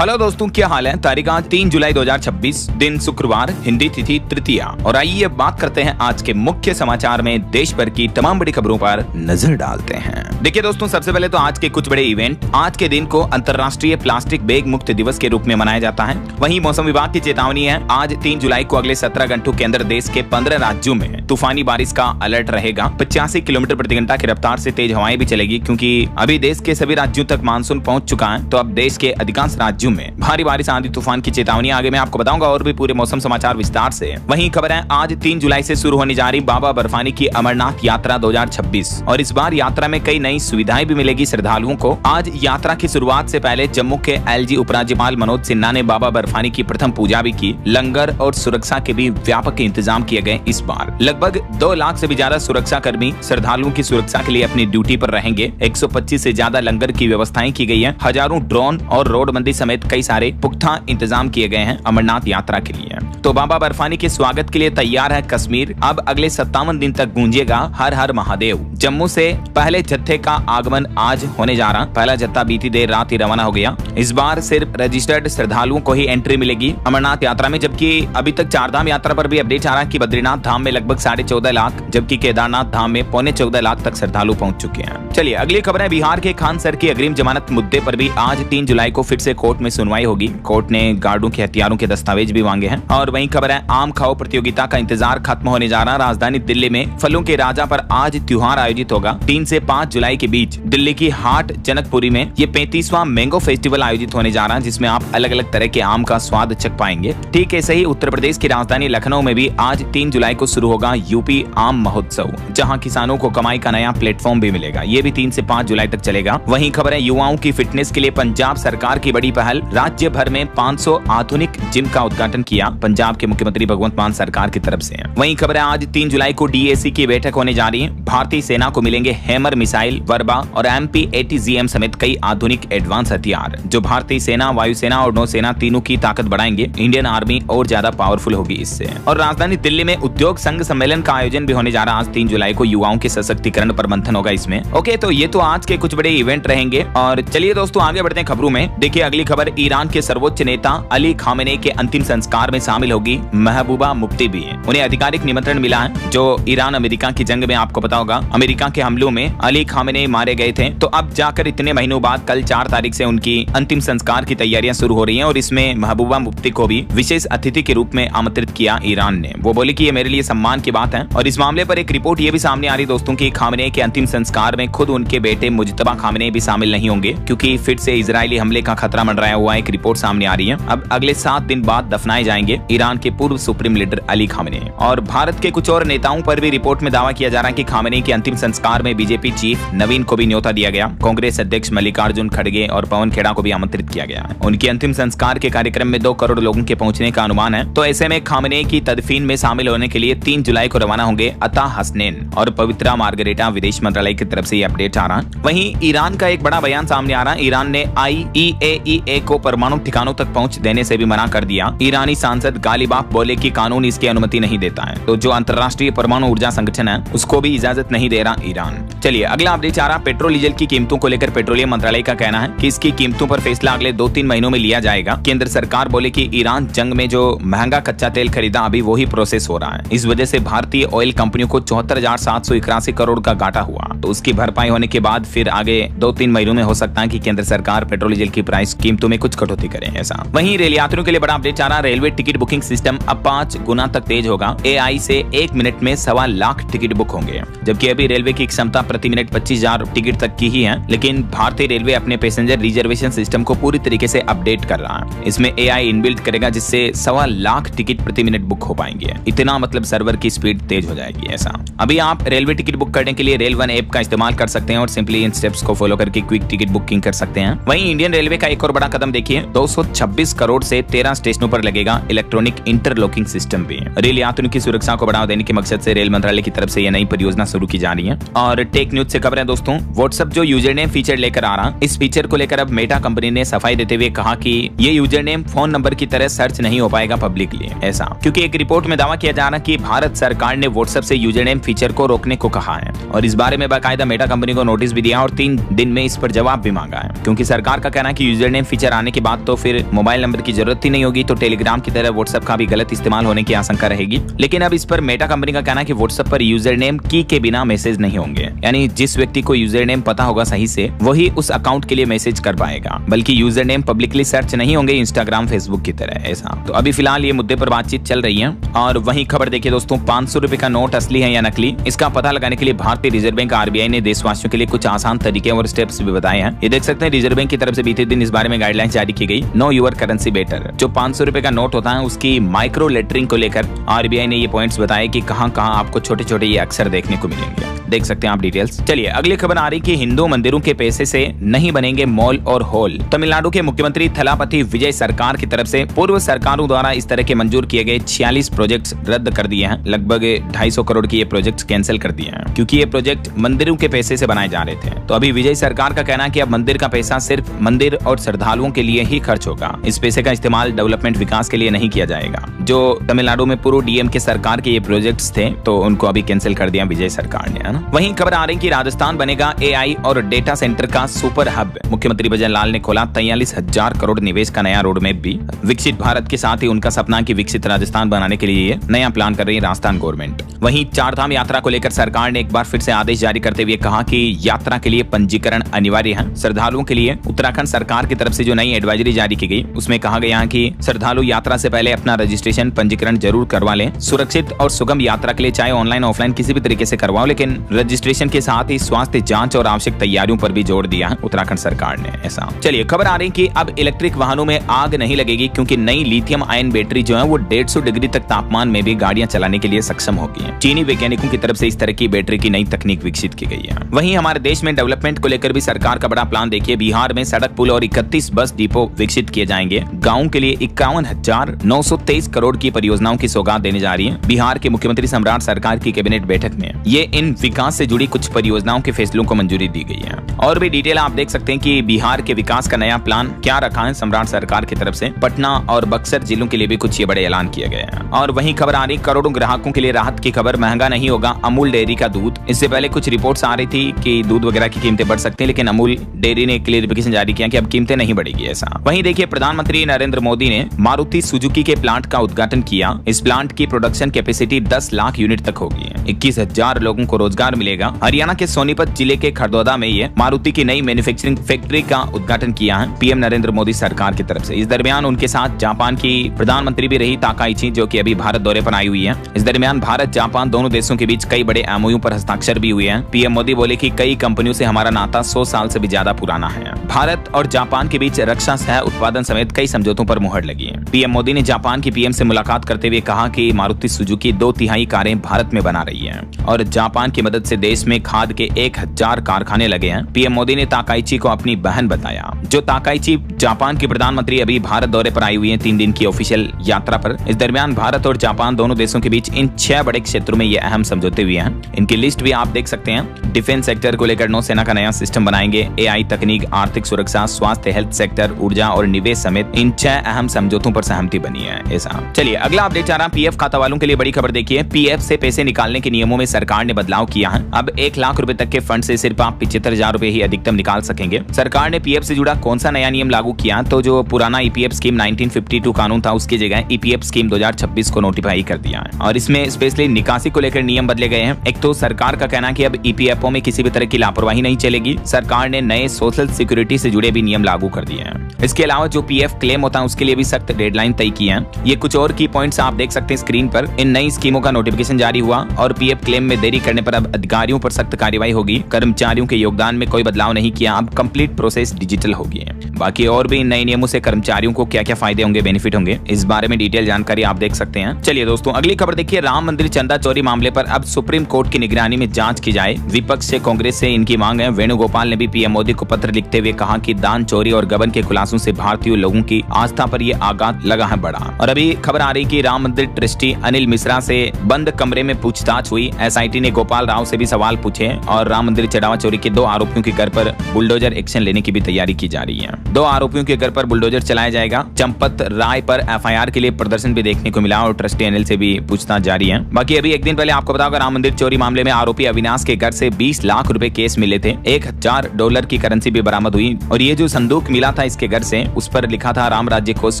Hello दोस्तों, क्या हाल है। तारीख आज 3 जुलाई 2026, दिन शुक्रवार, हिंदी तिथि तृतीया। और आइए बात करते हैं आज के मुख्य समाचार में देश भर की तमाम बड़ी खबरों पर नजर डालते हैं। देखिए दोस्तों, सबसे पहले तो आज के कुछ बड़े इवेंट। आज के दिन को अंतर्राष्ट्रीय प्लास्टिक बैग मुक्त दिवस के रूप में मनाया जाता है। वहीं मौसम विभाग की चेतावनी है, आज 3 जुलाई को अगले 17 घंटों के अंदर देश के 15 राज्यों में तूफानी बारिश का अलर्ट रहेगा। 85 किलोमीटर प्रति घंटा की रफ्तार से तेज हवाएं भी चलेगी, क्योंकि अभी देश के सभी राज्यों तक मानसून पहुंच चुका है। तो अब देश के अधिकांश राज्यों में भारी बारिश, आंधी तूफान की चेतावनी आगे मैं आपको बताऊंगा और भी पूरे मौसम समाचार विस्तार से। वहीं खबर है, आज 3 जुलाई से शुरू होने जा रही बाबा बर्फानी की अमरनाथ यात्रा 2026 और इस बार यात्रा में कई नई सुविधाएं भी मिलेगी श्रद्धालुओं को। आज यात्रा की शुरुआत से पहले जम्मू के एलजी उपराज्यपाल मनोज सिन्हा ने बाबा बर्फानी की प्रथम पूजा भी की। लंगर और सुरक्षा के भी व्यापक इंतजाम किए गए। इस बार लगभग 2 लाख से भी ज्यादा सुरक्षा कर्मी श्रद्धालुओं की सुरक्षा के लिए अपनी ड्यूटी पर रहेंगे। 125 से ज्यादा लंगर की व्यवस्थाएं की गई है। हजारों ड्रोन और रोडबंदी समेत कई सारे पुख्ता इंतजाम किए गए हैं अमरनाथ यात्रा के लिए। तो बाबा बर्फानी के स्वागत के लिए तैयार है कश्मीर। अब अगले 57 दिन तक गूंजेगा हर हर महादेव। जम्मू से पहले जत्थे का आगमन आज होने जा रहा। पहला जत्था बीती देर रात ही रवाना हो गया। इस बार सिर्फ रजिस्टर्ड श्रद्धालुओं को ही एंट्री मिलेगी अमरनाथ यात्रा में, जबकि अभी तक चारधाम यात्रा पर भी अपडेट आ रहा है कि बद्रीनाथ धाम में लगभग 14.5 लाख, जबकि केदारनाथ धाम में 14.25 लाख तक श्रद्धालु पहुंच चुके हैं। चलिए अगली खबर है, बिहार के खान सर की अग्रिम जमानत मुद्दे पर भी आज 3 जुलाई को फिर से कोर्ट में सुनवाई होगी। कोर्ट ने गार्डों के हथियारों के दस्तावेज भी मांगे हैं। और वहीं खबर है, आम खाओ प्रतियोगिता का इंतजार खत्म होने जा रहा। राजधानी दिल्ली में फलों के राजा पर आज त्योहार आयोजित होगा। 3 से 5 जुलाई के बीच दिल्ली की हाट जनकपुरी में ये 35वां मैंगो फेस्टिवल आयोजित होने जा रहा है, जिसमें आप अलग अलग तरह के आम का स्वाद चख पाएंगे। ठीक ऐसे ही उत्तर प्रदेश की राजधानी लखनऊ में भी आज 3 जुलाई को शुरू होगा यूपी आम महोत्सव, जहां किसानों को कमाई का नया प्लेटफॉर्म भी मिलेगा। ये भी 3 से 5 जुलाई तक चलेगा। वहीं खबर है, युवाओं की फिटनेस के लिए पंजाब सरकार की बड़ी पहल। राज्य भर में 500 आधुनिक जिम का उद्घाटन किया पंजाब के मुख्यमंत्री भगवंत मान सरकार की तरफ से। वहीं खबर है, आज 3 जुलाई को डीएसी की बैठक होने जा रही है। भारतीय सेना को मिलेंगे हैमर मिसाइल, वर्बा और MP-80GM समेत कई आधुनिक एडवांस हथियार, जो भारतीय सेना, वायुसेना और नौसेना तीनों की ताकत बढ़ाएंगे। इंडियन आर्मी और ज्यादा पावरफुल होगी इससे। और राजधानी दिल्ली में उद्योग संघ सम्मेलन का आयोजन भी होने जा रहा है। आज 3 जुलाई को युवाओं के सशक्तिकरण पर मंथन होगा इसमें। ओके, तो ये तो आज के कुछ बड़े इवेंट रहेंगे। और चलिए दोस्तों आगे बढ़ते हैं खबरों में। देखिए अगली खबर, ईरान के सर्वोच्च नेता अली खामेनेई के अंतिम संस्कार में शामिल होगी महबूबा मुफ्ती भी। उन्हें आधिकारिक निमंत्रण मिला है। जो ईरान अमेरिका की जंग में आपको पता होगा, अमेरिका के हमलों में अली खामेनेई मारे गए थे। तो अब जाकर इतने महीनों बाद कल 4 तारीख से उनकी अंतिम संस्कार की तैयारियां शुरू हो रही हैं। और इसमें महबूबा मुफ्ती को भी विशेष अतिथि के रूप में आमंत्रित किया ईरान ने। वो बोली कि ये मेरे लिए सम्मान की बात है। और इस मामले पर एक रिपोर्ट ये भी सामने आ रही दोस्तों की खामेनेई के अंतिम संस्कार में खुद उनके बेटे मुज्तबा खामेनेई भी शामिल नहीं होंगे, क्योंकि फिर से इजरायली हमले का खतरा मंडराया हुआ एक रिपोर्ट सामने आ रही है। अब अगले 7 दिन बाद दफनाए जाएंगे ईरान के पूर्व सुप्रीम लीडर अली खामेनेई। और भारत के कुछ और नेताओं पर भी रिपोर्ट में दावा किया जा रहा है कि खामेनेई के अंतिम संस्कार में बीजेपी चीफ नवीन को भी न्योता दिया गया। कांग्रेस अध्यक्ष मल्लिकार्जुन खड़गे और पवन खेड़ा को भी आमंत्रित किया गया। उनके अंतिम संस्कार के कार्यक्रम में 2 करोड़ लोगों के पहुंचने का अनुमान है। तो ऐसे में खामेनेई की तदफीन में शामिल होने के लिए 3 जुलाई को रवाना होंगे अता हसनैन और पवित्रा मार्गरेटा। विदेश मंत्रालय की तरफ से ये अपडेट आ रहा है। वहीं ईरान का एक बड़ा बयान सामने आ रहा है। ईरान ने IAEA को परमाणु ठिकानों तक पहुंच देने से भी मना कर दिया। ईरानी सांसद गालिबाफ बोले कि कानून इसकी अनुमति नहीं देता है। तो जो अंतर्राष्ट्रीय परमाणु ऊर्जा संगठन है उसको भी इजाजत नहीं दे रहा ईरान। चलिए अगला अपडेट आ रहा, पेट्रोल डीजल की कीमतों को लेकर पेट्रोलियम मंत्रालय का कहना है कि इसकी कीमतों पर फैसला अगले 2-3 महीनों में लिया जाएगा। केंद्र सरकार बोले कि ईरान जंग में जो महंगा कच्चा तेल खरीदा अभी वही प्रोसेस हो रहा है। इस वजह से भारतीय ऑयल कंपनियों को 74,781 करोड़ का घाटा हुआ। तो उसकी भरपाई होने के बाद फिर आगे 2-3 महीनों में हो सकता है कि केंद्र सरकार पेट्रोल डीजल की प्राइस कीमतों में कुछ कटौती करे ऐसा। वहीं रेल यात्रियों के लिए बड़ा अपडेट आ रहा, रेलवे टिकट बुकिंग सिस्टम अब 5 गुना तक तेज होगा। AI से 1 मिनट में 1.25 लाख टिकट बुक होंगे, जबकि अभी रेलवे की क्षमता प्रति मिनट 25,000 टिकट तक की ही है। लेकिन भारतीय रेलवे अपने पैसेंजर रिजर्वेशन सिस्टम को पूरी तरीके से अपडेट कर रहा है। इसमें AI इनबिल्ट करेगा, जिससे 1.25 लाख टिकट प्रति मिनट बुक हो पाएंगे। इतना मतलब सर्वर की स्पीड तेज हो जाएगी ऐसा। अभी आप रेलवे टिकट बुक करने के लिए रेल वन ऐप का इस्तेमाल कर सकते हैं और सिंपली इन स्टेप्स को फॉलो करके क्विक टिकट बुकिंग कर सकते हैं। वहीं इंडियन रेलवे का एक और बड़ा कदम देखिए, 226 करोड़ से 13 स्टेशनों पर लगेगा इलेक्ट्रॉनिक इंटरलॉकिंग सिस्टम भी। रेल यात्रियों की सुरक्षा को बढ़ावा देने के मकसद से रेल मंत्रालय की तरफ से यह नई परियोजना शुरू की जा रही है। और टेक न्यूज से खबर है दोस्तों, व्हाट्सएप जो यूजर नेम फीचर लेकर आ रहा, इस फीचर को लेकर अब मेटा कंपनी ने सफाई देते हुए कहा कि ये यूजर नेम फोन नंबर की तरह सर्च नहीं हो पाएगा पब्लिकली ऐसा, क्योंकि एक रिपोर्ट में दावा किया जा रहा कि भारत सरकार ने व्हाट्सएप से यूजर नेम फीचर को रोकने को कहा है। और इस बारे में बाकायदा मेटा कंपनी को नोटिस भी दिया और 3 दिन में इस पर जवाब भी मांगा है, क्योंकि सरकार का कहना है कि यूजर नेम फीचर फीचर आने के बाद तो फिर मोबाइल नंबर की जरूरत ही नहीं होगी, तो टेलीग्राम की तरह व्हाट्सएप का भी गलत इस्तेमाल होने की आशंका रहेगी। लेकिन अब इस पर मेटा कंपनी का कहना है कि व्हाट्सएप पर यूजर नेम की के बिना मैसेज नहीं होंगे, यानी जिस व्यक्ति को यूजर नेम पता होगा सही से वही उस अकाउंट के लिए मैसेज कर पाएगा, बल्कि यूजर नेम पब्लिकली सर्च नहीं होंगे इंस्टाग्राम फेसबुक की तरह। ऐसा तो अभी फिलहाल ये मुद्दे पर बातचीत चल रही है। और वहीं खबर देखिए दोस्तों, 500 रुपए का नोट असली है या नकली, इसका पता लगाने के लिए भारतीय रिजर्व बैंक आरबीआई ने देशवासियों के लिए कुछ आसान तरीके और स्टेप्स भी बताए हैं। ये देख सकते हैं रिजर्व बैंक की तरफ से बीते दिन इस बारे में गाइडलाइंस जारी की गई। नो योर करेंसी बेटर, जो 500 रुपए का नोट होता है उसकी माइक्रो लेटरिंग को लेकर आरबीआई ने ये पॉइंट्स बताए कि कहां कहां आपको छोटे छोटे ये अक्षर देखने को मिलेंगे। देख सकते हैं आप डिटेल्स। चलिए अगली खबर आ रही कि हिंदू मंदिरों के पैसे से नहीं बनेंगे मॉल और हॉल। तमिलनाडु के मुख्यमंत्री थलापति विजय सरकार की तरफ से पूर्व सरकारों द्वारा इस तरह के मंजूर किए गए 46 प्रोजेक्ट्स रद्द कर दिए हैं। लगभग 250 करोड़ की ये प्रोजेक्ट्स कैंसिल कर दिए हैं क्योंकि ये प्रोजेक्ट मंदिरों के पैसे से बनाए जा रहे थे। तो अभी विजय सरकार का कहना है कि अब मंदिर का पैसा सिर्फ मंदिर और श्रद्धालुओं के लिए ही खर्च होगा। इस पैसे का इस्तेमाल डेवलपमेंट विकास के लिए नहीं किया जाएगा। जो तमिलनाडु में पूर्व डीएम के सरकार के ये प्रोजेक्ट्स थे तो उनको अभी कैंसिल कर दिया विजय सरकार ने, है ना। वहीं खबर आ रही कि राजस्थान बनेगा एआई और डेटा सेंटर का सुपर हब। मुख्यमंत्री भजन लाल ने खोला 43,000 करोड़ निवेश का नया रोड मैप भी। विकसित भारत के साथ ही उनका सपना कि विकसित राजस्थान बनाने के लिए नया प्लान कर रही है राजस्थान गवर्नमेंट। वहीं चारधाम यात्रा को लेकर सरकार ने एक बार फिर से आदेश जारी करते हुए कहा कि यात्रा के लिए पंजीकरण अनिवार्य है। श्रद्धालुओं के लिए उत्तराखंड सरकार की तरफ से जो नई एडवाइजरी जारी की गई उसमें कहा गया है कि श्रद्धालु यात्रा से पहले अपना रजिस्ट्रेशन पंजीकरण जरूर करवा लें। सुरक्षित और सुगम यात्रा के लिए चाहे ऑनलाइन ऑफलाइन किसी भी तरीके से करवाओ, लेकिन रजिस्ट्रेशन के साथ ही स्वास्थ्य जांच और आवश्यक तैयारियों पर भी जोर दिया है उत्तराखंड सरकार ने। ऐसा चलिए खबर आ रही कि अब इलेक्ट्रिक वाहनों में आग नहीं लगेगी क्योंकि नई लिथियम आयन बैटरी जो है वो 150 डिग्री तक तापमान में भी गाड़ियां चलाने के लिए सक्षम होगी। चीनी वैज्ञानिकों की तरफ से इस तरह की बैटरी की नई तकनीक विकसित की गई है। वहीं हमारे देश में डेवलपमेंट को लेकर भी सरकार का बड़ा प्लान देखिए। बिहार में सड़क पुल और 31 बस डिपो विकसित किए जाएंगे। गाँव के लिए 51,923 करोड़ की परियोजनाओं की सौगात देने जा रही है बिहार के मुख्यमंत्री सम्राट सरकार की कैबिनेट बैठक में। ये इन विकास से जुड़ी कुछ परियोजनाओं के फैसलों को मंजूरी दी गई है। और भी डिटेल आप देख सकते हैं कि बिहार के विकास का नया प्लान क्या रखा है सम्राट सरकार की तरफ से। पटना और बक्सर जिलों के लिए भी कुछ ये बड़े ऐलान किए गए हैं। और वहीं खबर आ रही करोड़ों ग्राहकों के लिए राहत की खबर, महंगा नहीं होगा अमूल डेयरी का दूध। इससे पहले कुछ रिपोर्ट्स आ रही थी कि दूध वगैरह की कीमतें बढ़ सकती हैं, लेकिन अमूल डेयरी ने क्लियरिफिकेशन जारी किया कि अब कीमतें नहीं बढ़ेगी। ऐसा वहीं देखिए प्रधानमंत्री नरेंद्र मोदी ने मारुति सुजुकी के प्लांट का उद्घाटन किया। इस प्लांट की प्रोडक्शन कैपेसिटी 10 लाख यूनिट तक होगी। 21,000 लोगों को रोजगार मिलेगा। हरियाणा के सोनीपत जिले के खरदौदा में ये मारुति की नई मैन्युफैक्चरिंग फैक्ट्री का उद्घाटन किया है पीएम नरेंद्र मोदी सरकार की तरफ से। इस दरमियान उनके साथ जापान की प्रधानमंत्री भी रही ताकाइची, जो कि अभी भारत दौरे पर आई हुई है। इस दरमियान भारत जापान दोनों देशों के बीच कई बड़े एमओयू पर हस्ताक्षर भी हुए हैं। पीएम मोदी बोले कि कई कंपनियों से हमारा नाता 100 साल से भी ज्यादा पुराना है। भारत और जापान के बीच रक्षा सह उत्पादन समेत कई समझौतों पर मुहर लगी है। पीएम मोदी ने जापान की पीएम से मुलाकात करते हुए कहा कि मारुति सुजुकी 2/3 कारें भारत में बना रही है और जापान की मदद से देश में खाद के 1000 कारखाने लगे हैं। पीएम मोदी ने ताकाइची को अपनी बहन बताया। जो ताकाइची जापान की प्रधानमंत्री अभी भारत दौरे पर आई हुई है 3 दिन की ऑफिशियल यात्रा पर। इस दरमियान भारत और जापान दोनों देशों के बीच इन 6 बड़े क्षेत्रों में ये अहम समझौते हुए हैं। इनकी लिस्ट भी आप देख सकते हैं। डिफेंस सेक्टर को लेकर नौसेना का नया सिस्टम बनाएंगे। एआई तकनीक, आर्थिक सुरक्षा, स्वास्थ्य, हेल्थ सेक्टर, ऊर्जा और निवेश समेत इन 6 अहम समझौतों पर सहमति बनी है। ऐसा चलिए अगला अपडेट जा रहा है पीएफ खाता वालों के लिए बड़ी खबर देखिए। पीएफ से पैसे निकालने के नियमों में सरकार ने बदलाव किया है। अब 1 लाख रुपए तक के फंड से सिर्फ आप 75,000 रुपए ही अधिकतम निकाल सकेंगे। सरकार ने पीएफ से जुड़ा कौन सा नया नियम लागू किया? तो जो पुराना ईपीएफ स्कीम 1952 कानून था उसकी जगह ईपीएफ स्कीम 2026 को नोटिफाई कर दिया है और इसमें स्पेशली निकासी को लेकर नियम बदले गए हैं। एक तो सरकार का कहना है कि अब ईपीएफओ में किसी भी तरह की लापरवाही नहीं चलेगी। सरकार ने नए सोशल सिक्योरिटी से जुड़े भी नियम लागू कर दिए हैं। इसके अलावा जो पीएफ क्लेम होता है उसके लिए भी सख्त डेडलाइन तय की है। ये कुछ और की पॉइंट्स आप देख सकते हैं स्क्रीन पर। इन नई स्कीमों का नोटिफिकेशन जारी हुआ और पीएफ क्लेम में देरी करने पर अब अधिकारियों पर सख्त कार्रवाई होगी। कर्मचारियों के योगदान में कोई बदलाव नहीं किया। अब कंप्लीट प्रोसेस डिजिटल होगी। बाकी और भी नए नियमों से कर्मचारियों को क्या क्या फायदे होंगे, बेनिफिट होंगे, इस बारे में डिटेल जानकारी आप देख सकते हैं। चलिए दोस्तों अगली खबर देखिए। राम मंदिर चंदा चोरी मामले पर अब सुप्रीम कोर्ट की निगरानी में जांच की जाए। विपक्ष से कांग्रेस से इनकी मांग है। वेणुगोपाल ने भी पीएम मोदी को पत्र लिखते हुए कहा कि दान चोरी और गबन के खुलासों से भारतीय लोगों की आस्था पर यह आघात लगा है बड़ा। और अभी खबर आ रही कि राम मंदिर ट्रस्टी अनिल मिश्रा से बंद कमरे में पूछताछ हुई। एसआईटी ने गोपाल राव से भी सवाल पूछे और राम मंदिर चढ़ावा चोरी के 2 आरोपियों के घर पर बुलडोजर एक्शन लेने की भी तैयारी की जा रही है। 2 आरोपियों के घर पर बुलडोजर चलाया जाएगा। चंपत राय पर एफआईआर के लिए प्रदर्शन भी देखने को मिला और ट्रस्टी अनिल से भी पूछताछ जारी है। बाकी अभी एक दिन पहले आपको बताओ राम मंदिर चोरी मामले में आरोपी अविनाश के घर से 20 लाख रुपए केस मिले थे। $1,000 की करेंसी भी बरामद हुई और ये जो संदूक मिला निकला था इसके घर से, उस पर लिखा था राम राज्य कोष,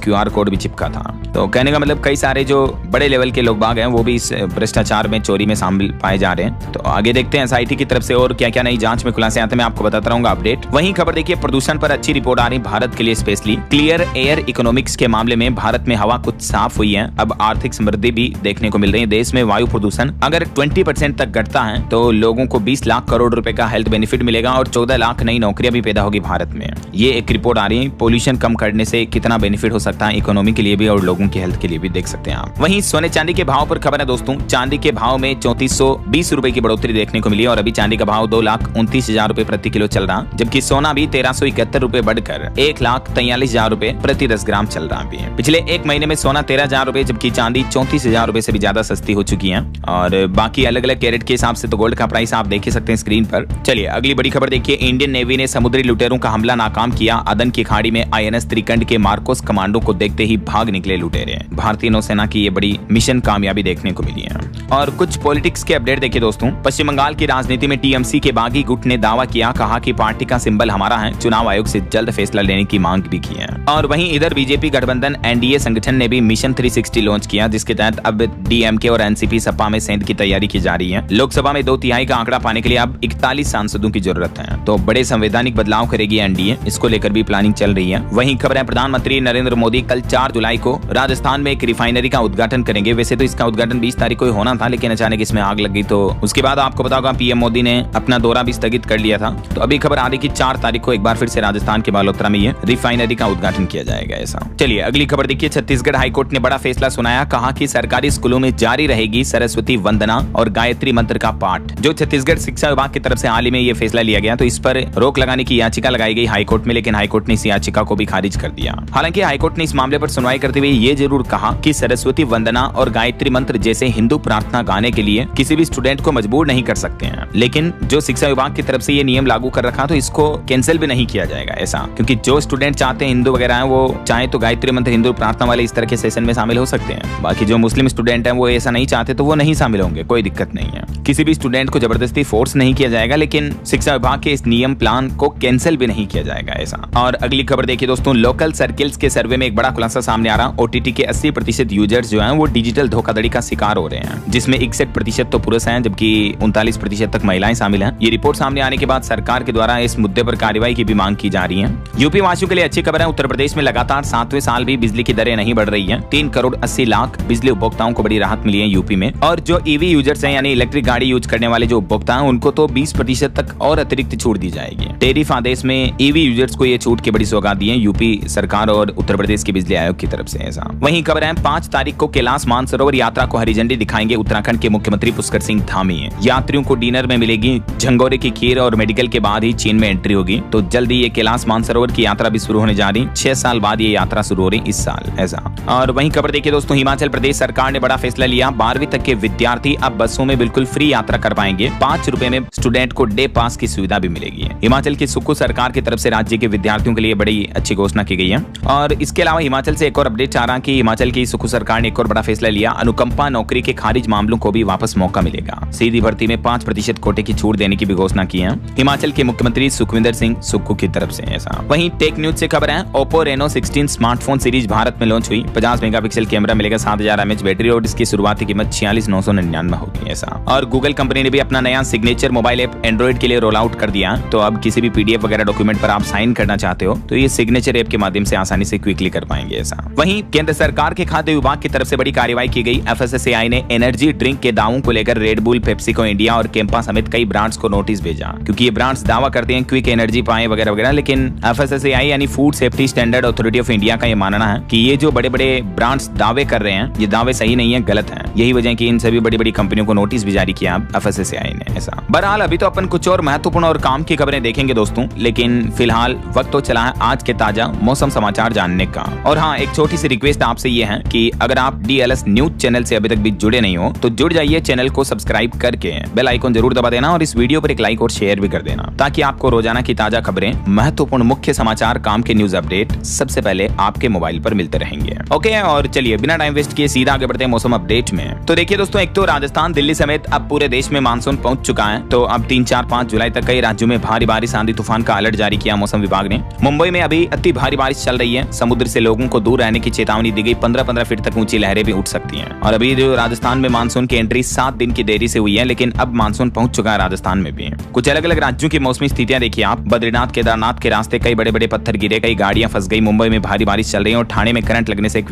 QR कोड भी चिपका था। तो कहने का मतलब कई सारे जो बड़े लेवल के लोग बाग हैं वो भी इस भ्रष्टाचार में, चोरी में शामिल पाए जा रहे हैं। तो आगे देखते हैं SIT की तरफ से और क्या क्या नई जांच में खुलासे आते हैं, मैं आपको बताता रहूंगा अपडेट। वहीं खबर देखिए, प्रदूषण पर अच्छी रिपोर्ट आ रही भारत के लिए स्पेशली। क्लियर एयर इकोनॉमिक्स के मामले में भारत में हवा कुछ साफ हुई है, अब आर्थिक समृद्धि भी देखने को मिल रही है। देश में वायु प्रदूषण अगर 20% तक घटता है तो लोगों को 20 लाख करोड़ रुपए का हेल्थ बेनिफिट मिलेगा और 14 लाख नई नौकरियां भी पैदा होगी भारत में। ये एक रिपोर्ट आ रही है, पोल्यूशन कम करने से कितना बेनिफिट हो सकता है इकोनॉमी के लिए भी और लोगों की हेल्थ के लिए भी, देख सकते हैं आप। वहीं सोने चांदी के भाव पर खबर है दोस्तों, चांदी के भाव में 3420 रुपए की बढ़ोतरी देखने को मिली और अभी चांदी का भाव 2,29,000 रुपए प्रति किलो चल रहा, जबकि सोना भी 1371 रुपए बढ़कर 1,43,000 रुपए प्रति 10 ग्राम चल रहा है। पिछले एक महीने में सोना 13,000 रुपए जबकि चांदी 34,000 रुपए से भी ज्यादा सस्ती हो चुकी है। और बाकी अलग अलग कैरेट के हिसाब से तो गोल्ड का प्राइस आप देख ही सकते हैं स्क्रीन पर। चलिए अगली बड़ी खबर देखिए, इंडियन नेवी ने समुद्री लुटेरों का हमला नाकाम किया, अदन की खाड़ी में INS त्रिकंड के मार्कोस कमांडो को देखते ही भाग निकले लुटेरे। भारतीय नौसेना की ये बड़ी मिशन कामयाबी देखने को मिली है। और कुछ पॉलिटिक्स के अपडेट देखिए दोस्तों, पश्चिम बंगाल की राजनीति में TMC के बागी गुट ने दावा किया, कहा कि पार्टी का सिंबल हमारा है, चुनाव आयोग से जल्द फैसला लेने की मांग भी की है। और वहीं इधर बीजेपी गठबंधन NDA संगठन ने भी मिशन 360 लॉन्च किया, जिसके तहत अब DMK और NCP सपा में सेंध की तैयारी की जा रही है। लोकसभा में 2/3 का आंकड़ा पाने के लिए अब 41 सांसदों की जरूरत है, तो बड़े संवैधानिक बदलाव करेगी NDA, इसको लेकर भी प्लानिंग चल रही है। वहीं खबर है, प्रधानमंत्री नरेंद्र मोदी कल 4 जुलाई को राजस्थान में एक रिफाइनरी का उद्घाटन करेंगे। वैसे तो इसका उद्घाटन 20 तारीख को ही होना था, लेकिन अचानक इसमें आग लग गई, तो उसके बाद आपको पता होगा PM मोदी ने अपना दौरा भी स्थगित कर लिया था। तो अभी खबर आ रही कि 4 तारीख को एक बार फिर से राजस्थान के बालोतरा में ये रिफाइनरी का उद्घाटन किया जाएगा ऐसा। चलिए अगली खबर देखिए, छत्तीसगढ़ हाईकोर्ट ने बड़ा फैसला सुनाया, कहा कि सरकारी स्कूलों में जारी रहेगी सरस्वती वंदना और गायत्री मंत्र का पाठ। जो छत्तीसगढ़ शिक्षा विभाग की तरफ से हाल ही में ये फैसला लिया गया, तो इस पर रोक लगाने की याचिका लगाई गई हाईकोर्ट में, लेकिन हाईकोर्ट ने इस याचिका को भी खारिज कर दिया। हालांकि हाईकोर्ट ने इस मामले पर सुनवाई करते हुए ये जरूर कहा कि सरस्वती वंदना और गायत्री मंत्र जैसे हिंदू प्रार्थना गाने के लिए किसी भी स्टूडेंट को मजबूर नहीं कर सकते हैं, लेकिन जो शिक्षा विभाग की तरफ से ये नियम लागू कर रखा तो इसको कैंसिल भी नहीं किया जाएगा ऐसा, क्योंकि जो स्टूडेंट चाहते हैं हिंदू वगैरह हैं वो चाहे तो गायत्री मंत्र हिंदू प्रार्थना वाले इस तरह के सेशन में शामिल हो सकते हैं। बाकी जो मुस्लिम स्टूडेंट हैं वो ऐसा नहीं चाहते तो वो नहीं शामिल होंगे, कोई दिक्कत नहीं है। किसी भी स्टूडेंट को जबरदस्ती फोर्स नहीं किया जाएगा, लेकिन शिक्षा विभाग के इस नियम प्लान को कैंसिल भी नहीं किया जाएगा ऐसा। और अगली खबर देखिए दोस्तों, लोकल सर्किल्स के सर्वे में एक बड़ा खुलासा सामने आ रहा, OTT के 80% यूजर्स जो हैं वो डिजिटल धोखाधड़ी का शिकार हो रहे हैं, जिसमें 61% तो पुरुष हैं जबकि 39% तक महिलाएं शामिल हैं। ये रिपोर्ट सामने आने के बाद सरकार के द्वारा इस मुद्दे पर कार्रवाई की भी मांग की जा रही है। यूपी वासियों के लिए अच्छी खबर है, उत्तर प्रदेश में लगातार 7वें साल भी बिजली की दरें नहीं बढ़ रही है। 3 करोड़ 80 लाख बिजली उपभोक्ताओं को बड़ी राहत मिली है यूपी में। और जो EV यूजर्स हैं यानी इलेक्ट्रिक गाड़ी यूज करने वाले जो उपभोक्ता हैं उनको तो 20% तक और अतिरिक्त छूट दी जाएगी। टेरिफ आदेश में EV यूजर्स को ये छूट की बड़ी सौगात दी है यूपी सरकार और उत्तर प्रदेश के बिजली आयोग की तरफ से ऐसा। वहीं खबर है, 5 तारीख को कैलाश मानसरोवर यात्रा को हरी झंडी दिखाएंगे उत्तराखंड के मुख्यमंत्री पुष्कर सिंह धामी। यात्रियों को डिनर में मिलेगी झंगोरे की खीर और मेडिकल के बाद ही चीन में एंट्री होगी। तो जल्दी ये कैलाश मानसरोवर की यात्रा भी शुरू होने जा रही, 6 साल बाद ये यात्रा शुरू हो रही इस साल ऐसा। और वहीं खबर देखिए दोस्तों, हिमाचल प्रदेश सरकार ने बड़ा फैसला लिया, 12वीं तक के विद्यार्थी अब बसों में बिल्कुल फ्री यात्रा कर पाएंगे। 5 रुपए में स्टूडेंट को डे पास की सुविधा भी मिलेगी। हिमाचल की सुक्खू सरकार की तरफ से राज्य के विद्यार्थियों के लिए बड़ी अच्छी घोषणा की गई है। और इसके अलावा हिमाचल से एक और अपडेट आ रहा कि हिमाचल की सुक्खू सरकार ने एक और बड़ा फैसला लिया, अनुकंपा नौकरी के खारिज मामलों को भी वापस मौका मिलेगा। सीधी भर्ती में 5% कोटे की छूट देने की भी घोषणा की है हिमाचल के मुख्यमंत्री सुखविंदर सिंह सुक्खू की तरफ से ऐसा। वहीं टेक न्यूज से खबर है, Oppo Reno 16 smartphone series Bharat में लॉन्च हुई। 50 मेगापिक्सल कैमरा मिलेगा, 7000 mAh बैटरी और इसकी शुरुआती कीमत 46,999 होगी ऐसा। और गूगल कंपनी ने भी अपना नया सिग्नेचर मोबाइल ऐप एंड्रॉइड के लिए रोल आउट कर दिया। तो अब किसी भी PDF वगैरह डॉक्यूमेंट पर आप साइन करना चाहते हो तो ये सिग्नेचर ऐप के माध्यम से आसानी से क्विकली कर पाएंगे ऐसा। वहीं केंद्र सरकार के खाद्य विभाग की तरफ से बड़ी कार्रवाई की गई। FSSAI ने एनर्जी ड्रिंक के दावों को लेकर रेड बुल, पेप्सिको इंडिया और कैंपा समेत कई ब्रांड्स को नोटिस भेजा, क्योंकि ये ब्रांड्स दावा करते हैं क्विक एनर्जी पाए वगैरह वगैरह, लेकिन FSSAI यानी food safety standard authority of India का ये मानना है कि ये जो बड़े बड़े ब्रांड्स दावे कर रहे हैं ये दावे सही नहीं है, गलत है। यही वजह कि इन सभी बड़ी बड़ी कंपनियों को नोटिस भी जारी किया FSSAI ने ऐसा। बहरहाल अभी तो अपन कुछ और महत्वपूर्ण और काम की खबरें देखेंगे दोस्तों, लेकिन फिलहाल वक्त तो चला है आज के ताजा मौसम समाचार जानने का। और हाँ, एक छोटी सी रिक्वेस्ट आपसे ये है कि अगर आप DLS न्यूज चैनल से अभी तक भी जुड़े नहीं हो तो जुड़ जाइए, चैनल को सब्सक्राइब करके बेल आइकन जरूर दबा देना और इस वीडियो पर एक लाइक और शेयर भी कर देना, ताकि आपको रोजाना की ताजा खबरें, महत्वपूर्ण मुख्य समाचार, काम के न्यूज अपडेट सबसे पहले आपके मोबाइल पर मिलते रहेंगे। ओके, और चलिए बिना टाइम वेस्ट किए सीधा आगे बढ़ते हैं मौसम अपडेट में। तो देखिए दोस्तों, एक तो राजस्थान, दिल्ली समेत अब पूरे देश में मानसून पहुंच चुका है। तो अब 3, 4, 5 जुलाई तक कई राज्यों में भारी बारिश, आंधी तूफान का अलर्ट जारी किया मौसम विभाग ने। मुंबई में अभी अति भारी बारिश चल रही है। समुद्र से लोगों को दूर रहने की चेतावनी दी गई। 15-15 फीट तक ऊंची लहरें भी उठ सकती हैं। और अभी जो राजस्थान में मानसून की एंट्री 7 दिन की देरी से हुई है, लेकिन अब मानसून पहुंच चुका है राजस्थान में भी। कुछ अलग अलग राज्यों की मौसमी स्थितियां देखिए आप। बद्रीनाथ केदारनाथ के रास्ते कई बड़े बड़े पत्थर गिरे, कई गाड़ियां फंस गई। मुंबई में भारी बारिश चल रही है और ठाणे में करंट लगने से